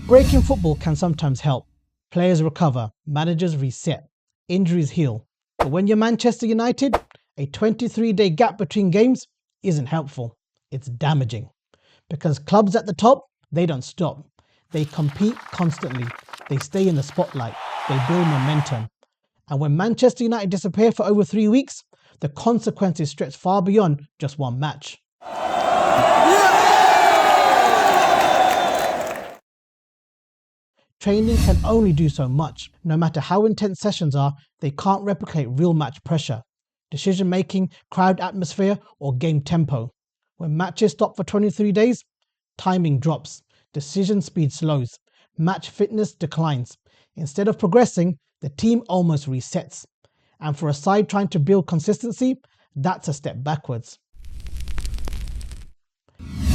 Breaking football can sometimes help. Players recover, managers reset, injuries heal. But when you're Manchester United, a 23-day gap between games isn't helpful. It's damaging. Because clubs at the top, they don't stop. They compete constantly. They stay in the spotlight. They build momentum. And when Manchester United disappear for over 3 weeks, the consequences stretch far beyond just one match. Training can only do so much. No matter how intense sessions are, they can't replicate real match pressure, decision-making, crowd atmosphere, or game tempo. When matches stop for 23 days, timing drops, decision speed slows, match fitness declines. Instead of progressing, the team almost resets. And for a side trying to build consistency, that's a step backwards.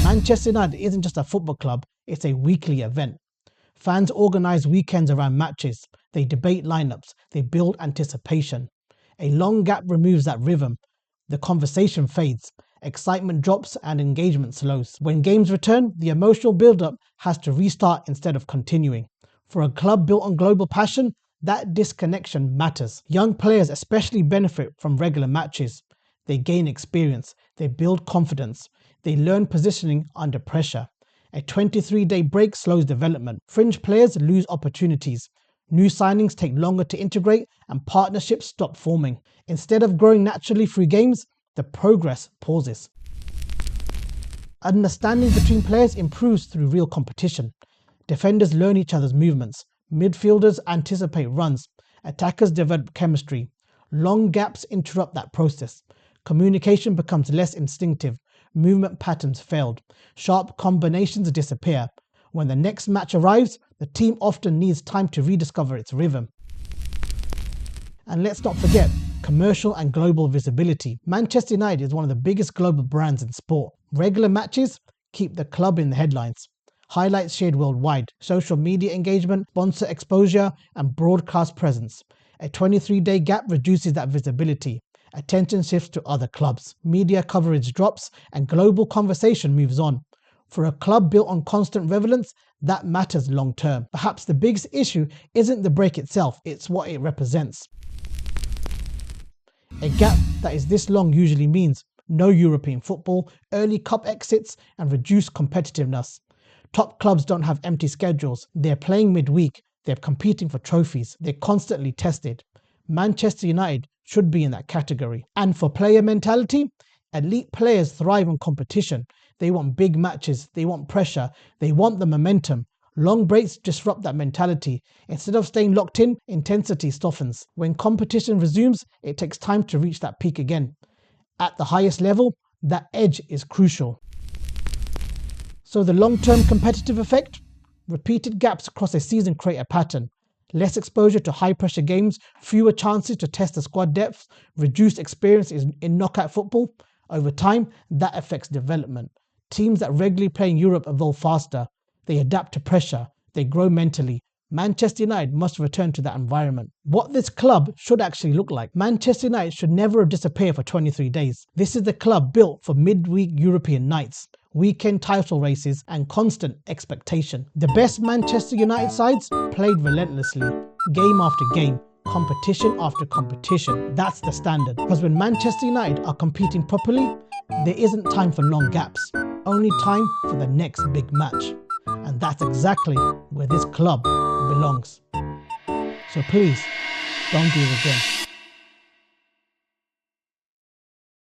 Manchester United isn't just a football club, it's a weekly event. Fans organise weekends around matches, they debate lineups, they build anticipation. A long gap removes that rhythm. The conversation fades, excitement drops and engagement slows. When games return, the emotional build-up has to restart instead of continuing. For a club built on global passion, that disconnection matters. Young players especially benefit from regular matches. They gain experience, they build confidence, they learn positioning under pressure. A 23-day break slows development. Fringe players lose opportunities. New signings take longer to integrate and partnerships stop forming. Instead of growing naturally through games, the progress pauses. Understanding between players improves through real competition. Defenders learn each other's movements. Midfielders anticipate runs. Attackers develop chemistry. Long gaps interrupt that process. Communication becomes less instinctive. Movement patterns failed. Sharp combinations disappear. When the next match arrives, the team often needs time to rediscover its rhythm. And let's not forget commercial and global visibility. Manchester United is one of the biggest global brands in sport. Regular matches keep the club in the headlines. Highlights shared worldwide, social media engagement, sponsor exposure, and broadcast presence. A 23-day gap reduces that visibility. Attention shifts to other clubs. Media coverage drops and global conversation moves on. For a club built on constant relevance, that matters long term. Perhaps the biggest issue isn't the break itself, it's what it represents. A gap that is this long usually means no European football, early cup exits, and reduced competitiveness. Top clubs don't have empty schedules. They're playing midweek. They're competing for trophies. They're constantly tested. Manchester United should be in that category. And for player mentality, elite players thrive on competition. They want big matches. They want pressure. They want the momentum. Long breaks disrupt that mentality. Instead of staying locked in, intensity softens. When competition resumes, it takes time to reach that peak again. At the highest level, that edge is crucial. So the long-term competitive effect? Repeated gaps across a season create a pattern. Less exposure to high-pressure games, fewer chances to test the squad depth, reduced experience in knockout football. Over time, that affects development. Teams that regularly play in Europe evolve faster. They adapt to pressure. They grow mentally. Manchester United must return to that environment. What this club should actually look like. Manchester United should never have disappeared for 23 days. This is the club built for midweek European nights, weekend title races, and constant expectation. The best Manchester United sides played relentlessly, game after game, competition after competition. That's the standard. Because when Manchester United are competing properly, there isn't time for long gaps, only time for the next big match. And that's exactly where this club belongs. So please, don't do it again.